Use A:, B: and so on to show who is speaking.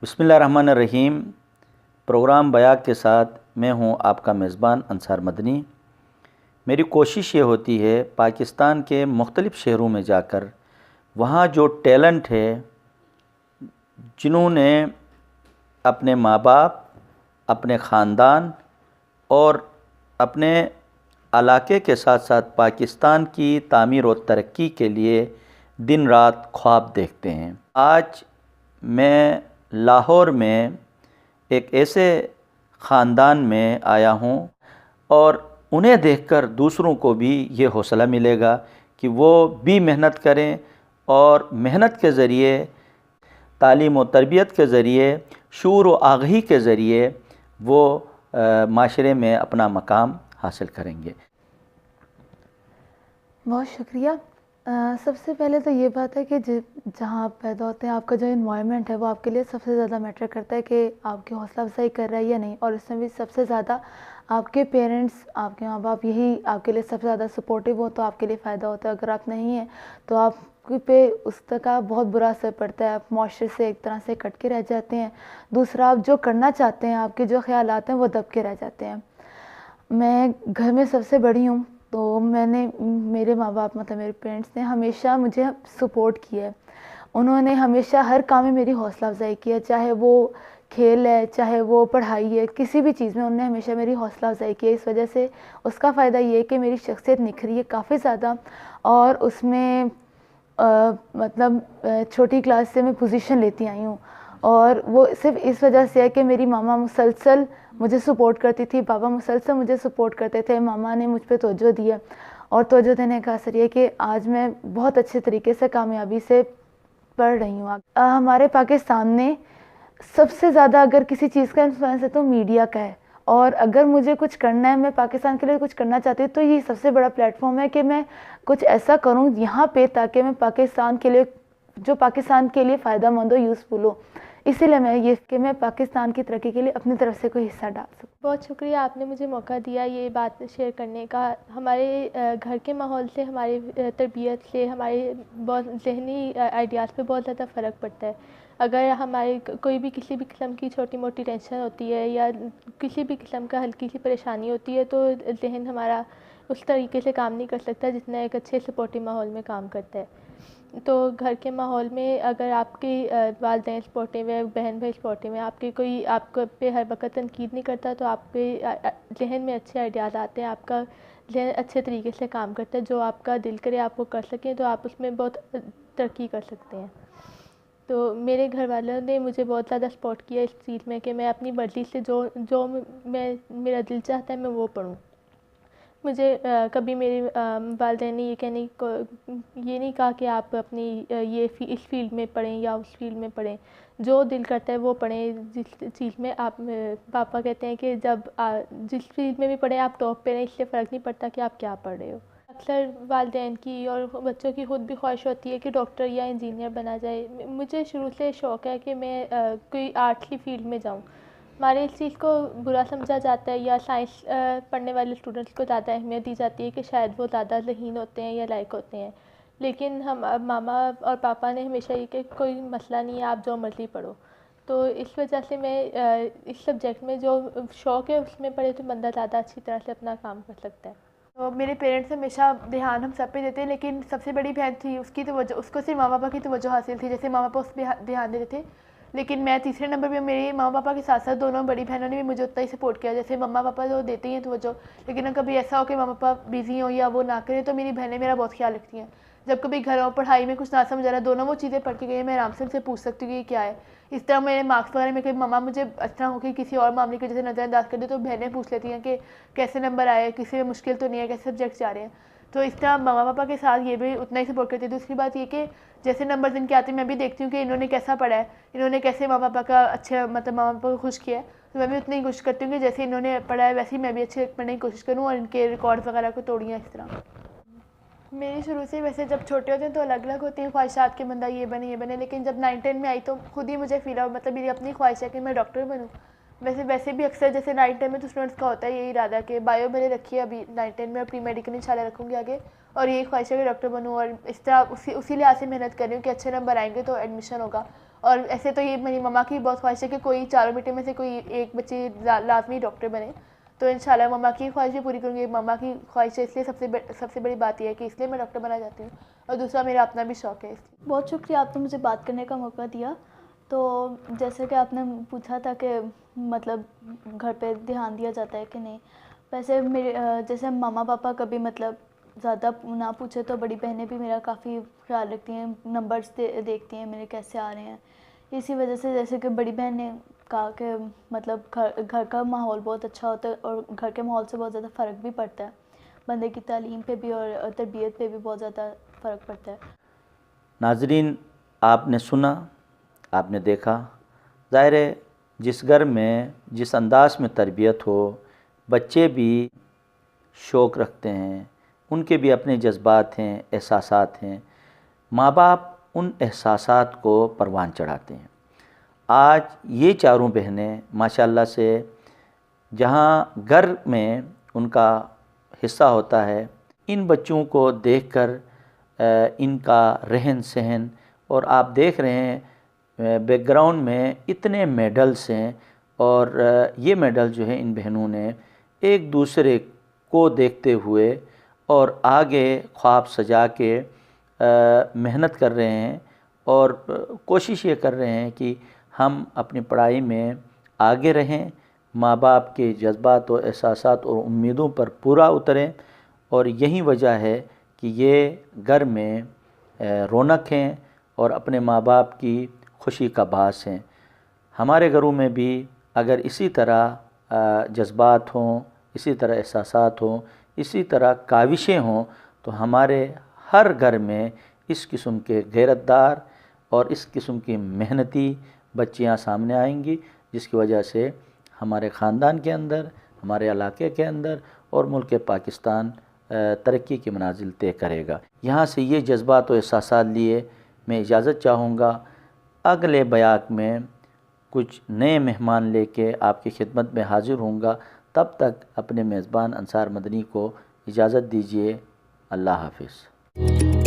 A: बिस्मिल्लाहिर्रहमानिर्रहीम। प्रोग्राम बयां के साथ मैं हूं आपका मेज़बान अंसार मदनी। मेरी कोशिश ये होती है पाकिस्तान के मुख्तलिफ़ शहरों में जाकर वहाँ जो टैलेंट है, जिन्होंने अपने माँ बाप, अपने ख़ानदान और अपने इलाके के साथ साथ पाकिस्तान की तामीर और तरक्की के लिए दिन रात ख्वाब देखते हैं। आज मैं लाहौर में एक ऐसे ख़ानदान में आया हूँ और उन्हें देखकर दूसरों को भी ये हौसला मिलेगा कि वो भी मेहनत करें और मेहनत के ज़रिए, तालीम व तरबियत के ज़रिए, शऊर व आगाही के ज़रिए वो माशरे में अपना मकाम हासिल करेंगे।
B: बहुत शुक्रिया। सबसे पहले तो ये बात है कि जहाँ आप पैदा होते हैं, आपका जो इन्वायरमेंट है वो आपके लिए सबसे ज़्यादा मैटर करता है कि आपकी हौसला अफजाई कर रहा है या नहीं। और इसमें भी सबसे ज़्यादा आपके पेरेंट्स, आपके माँ बाप यही आपके लिए सबसे ज़्यादा सपोर्टिव हो तो आपके लिए फ़ायदा होता है। अगर आप नहीं हैं तो आप पे उसका बहुत बुरा असर पड़ता है, आप माशरे से एक तरह से कट के रह जाते हैं। दूसरा, आप जो करना चाहते हैं, आपके जो ख़यालात हैं वो दब के रह जाते हैं। मैं घर में सबसे बड़ी हूँ तो मेरे माँ बाप मतलब मेरे पेरेंट्स ने हमेशा मुझे सपोर्ट किया है। उन्होंने हमेशा हर काम में मेरी हौसला अफजाई की है, चाहे वो खेल है, चाहे वो पढ़ाई है, किसी भी चीज़ में उन्होंने हमेशा मेरी हौसला अफजाई की है। इस वजह से उसका फ़ायदा ये है कि मेरी शख्सियत निखरी है काफ़ी ज़्यादा। और उसमें मतलब छोटी क्लास से मैं पोजीशन लेती आई हूँ और वो सिर्फ इस वजह से है कि मेरी मामा मुसलसल मुझे सपोर्ट करती थी, पापा मुसलसल मुझे सपोर्ट करते थे। मामा ने मुझ पे तवज्जो दी है और तवज्जो देने का असर ये कि आज मैं बहुत अच्छे तरीके से कामयाबी से पढ़ रही हूँ। हमारे पाकिस्तान में सबसे ज़्यादा अगर किसी चीज़ का इन्फ्लुएंस है तो मीडिया का है। और अगर मुझे कुछ करना है, मैं पाकिस्तान के लिए कुछ करना चाहती हूँ, तो ये सबसे बड़ा प्लेटफॉर्म है कि मैं कुछ ऐसा करूँ यहाँ पे ताकि मैं पाकिस्तान के लिए, जो पाकिस्तान के लिए फ़ायदा मंद हो, यूज़फुल हो। इसीलिए मैं पाकिस्तान की तरक्की के लिए अपनी तरफ से कोई हिस्सा डाल सकूँ।
C: बहुत शुक्रिया, आपने मुझे मौका दिया ये बात शेयर करने का। हमारे घर के माहौल से, हमारी तरबियत से, हमारे बहुत ज़हनी आइडियाज़ पे बहुत ज़्यादा फ़र्क पड़ता है। अगर हमारे कोई भी किसी भी किस्म की छोटी मोटी टेंशन होती है या किसी भी किस्म का हल्की सी परेशानी होती है तो ज़हन हमारा उस तरीके से काम नहीं कर सकता जितना एक अच्छे सपोर्टिव माहौल में काम करता है। तो घर के माहौल में अगर आपके वालिदैन सपोर्टिव है, बहन भाई सपोर्टिव है, कोई आपको पे हर वक्त तनकीद नहीं करता तो आप पे ज़हन में अच्छे आइडियाज़ आते हैं, आपका ज़हन अच्छे तरीके से काम करता है। जो आपका दिल करे आपको कर सकें तो आप उसमें बहुत तरक्की कर सकते हैं। तो मेरे घर वालों ने मुझे बहुत ज़्यादा सपोर्ट किया इस चीज़ में कि मैं अपनी मर्ज़ी से जो मेरा दिल चाहता है मैं वो पढ़ूँ। मुझे कभी मेरे वालिदैन ने ये नहीं कहा कि आप अपनी इस फील्ड में पढ़ें या उस फील्ड में पढ़ें, जो दिल करता है वो पढ़ें। जिस चीज़ में आप, पापा कहते हैं कि जब जिस फील्ड में भी पढ़ें आप टॉप पे रहें, इससे फ़र्क नहीं पड़ता कि आप क्या पढ़ रहे हो। अक्सर वालिदैन की और बच्चों की खुद भी ख्वाहिश होती है कि डॉक्टर या इंजीनियर बना जाए। मुझे शुरू से शौक़ है कि मैं कोई आर्ट की फील्ड में जाऊँ। हमारे इस चीज़ को बुरा समझा जाता है या साइंस पढ़ने वाले स्टूडेंट्स को ज़्यादा अहमियत दी जाती है कि शायद वो ज़्यादा ज़हीन होते हैं या लायक होते हैं। लेकिन हम मामा और पापा ने हमेशा ये कि कोई मसला नहीं है, आप जो मर्ज़ी पढ़ो। तो इस वजह से मैं इस सब्जेक्ट में जो शौक़ है उसमें पढ़े तो बंदा ज़्यादा अच्छी तरह से अपना काम कर सकता है।
B: तो मेरे पेरेंट्स हमेशा ध्यान हम सब पे देते हैं, लेकिन सबसे बड़ी बहन थी उसको सिर्फ माँ पापा की तवज्जो हासिल थी। जैसे माँ पापा उस पर ध्यान देते थे
C: لیکن میں تیسرے نمبر پہ، میری ماں پاپا کے ساتھ ساتھ دونوں بڑی بہنوں نے بھی مجھے اتنا ہی سپورٹ کیا. جیسے مما پاپا تو دیتے ہی ہیں توجہ، لیکن اگر کبھی ایسا ہو کہ ماں پاپا بزی ہوں یا وہ نہ کریں تو میری بہنیں میرا بہت خیال رکھتی ہیں. جب کبھی گھر ہو، پڑھائی میں کچھ نہ سمجھ آ رہا ہے، دونوں وہ چیزیں پڑھ کے گئی ہیں، میں آرام سے ان سے پوچھ سکتی ہوں کہ یہ کیا ہے. اس طرح میرے مارکس وغیرہ میں کبھی مما مجھے اس طرح ہو کہ کسی اور معاملے کی جیسے نظر انداز کر دے تو بہنیں پوچھ لیتی ہیں کہ کیسے نمبر آئے، کسی میں مشکل تو نہیں ہے، کیسے سبجیکٹس جا رہے ہیں. تو اس طرح ماما پاپا کے ساتھ یہ بھی اتنا ہی سپورٹ کرتی ہے. دوسری بات یہ کہ جیسے نمبر ان کے آتے ہیں میں بھی دیکھتی ہوں کہ انہوں نے کیسا پڑھا ہے، انہوں نے کیسے ماں پاپا کا اچھا مطلب ماں پاپا کو خوش کیا ہے. تو میں بھی اتنی ہی کوشش کرتی ہوں کہ جیسے انہوں نے پڑھا ہے ویسے ہی میں بھی اچھے پڑھنے کی کوشش کروں اور ان کے ریکارڈ وغیرہ کو توڑیاں اس طرح. میری شروع سے ویسے جب چھوٹے ہوتے ہیں تو الگ الگ ہوتی ہیں خواہشات کہ بندہ یہ بنے یہ بنے، لیکن جب 9-10 میں آئی تو خود ہی مجھے فیل ہوا، مطلب میری اپنی خواہش ہے کہ میں ڈاکٹر بنوں. ویسے بھی اکثر جیسے 9-10 میں تو اسٹوڈنٹس کا ہوتا ہے یہی ارادہ کہ بایو میں نے رکھی ہے ابھی 9-10 میں، اور پری میڈیکل انشاءاللہ رکھوں گی آگے، اور یہی خواہش ہے کہ ڈاکٹر بنوں. اور اس طرح اسی لحاظ سے محنت کر رہی ہوں کہ اچھے نمبر آئیں گے تو ایڈمیشن ہوگا. اور ایسے تو یہ میری مما کی بہت خواہش ہے کہ کوئی چاروں بیٹے میں سے کوئی ایک بچی لازمی ڈاکٹر بنے. تو انشاءاللہ مما کی خواہش بھی پوری کروں گی. مما کی خواہش ہے اس لیے سب سے بڑی بات یہ ہے کہ اس لیے میں ڈاکٹر بننا چاہتی ہوں، اور دوسرا میرا اپنا بھی شوق ہے اس لیے.
D: بہت شکریہ، آپ نے مجھے بات کرنے کا موقع دیا. تو جیسے کہ آپ نے پوچھا تھا کہ مطلب گھر پہ دھیان دیا جاتا ہے کہ نہیں، ویسے میرے جیسے ماما پاپا کبھی مطلب زیادہ نہ پوچھے تو بڑی بہنیں بھی میرا کافی خیال رکھتی ہیں، نمبرز دیکھتی ہیں میرے کیسے آ رہے ہیں. اسی وجہ سے جیسے کہ بڑی بہن نے کہا کہ مطلب گھر کا ماحول بہت اچھا ہوتا ہے، اور گھر کے ماحول سے بہت زیادہ فرق بھی پڑتا ہے، بندے کی تعلیم پہ بھی اور تربیت پہ بھی بہت زیادہ فرق پڑتا ہے.
A: ناظرین، آپ نے سنا، آپ نے دیکھا، ظاہر ہے جس گھر میں جس انداز میں تربیت ہو، بچے بھی شوق رکھتے ہیں، ان کے بھی اپنے جذبات ہیں، احساسات ہیں، ماں باپ ان احساسات کو پروان چڑھاتے ہیں. آج یہ چاروں بہنیں ماشاءاللہ سے جہاں گھر میں ان کا حصہ ہوتا ہے، ان بچوں کو دیکھ کر ان کا رہن سہن، اور آپ دیکھ رہے ہیں بیک گراؤنڈ میں اتنے میڈلز ہیں، اور یہ میڈل جو ہے ان بہنوں نے ایک دوسرے کو دیکھتے ہوئے اور آگے خواب سجا کے محنت کر رہے ہیں، اور کوشش یہ کر رہے ہیں کہ ہم اپنی پڑھائی میں آگے رہیں، ماں باپ کے جذبات و احساسات اور امیدوں پر پورا اتریں. اور یہی وجہ ہے کہ یہ گھر میں رونق ہیں اور اپنے ماں باپ کی خوشی کا باعث ہیں. ہمارے گھروں میں بھی اگر اسی طرح جذبات ہوں، اسی طرح احساسات ہوں، اسی طرح کاوشیں ہوں، تو ہمارے ہر گھر میں اس قسم کے غیرت دار اور اس قسم کی محنتی بچیاں سامنے آئیں گی، جس کی وجہ سے ہمارے خاندان کے اندر، ہمارے علاقے کے اندر اور ملک پاکستان ترقی کی منازل طے کرے گا. یہاں سے یہ جذبات و احساسات لیے میں اجازت چاہوں گا. اگلے بیان میں کچھ نئے مہمان لے کے آپ کی خدمت میں حاضر ہوں گا. تب تک اپنے میزبان انصار مدنی کو اجازت دیجیے. اللہ حافظ.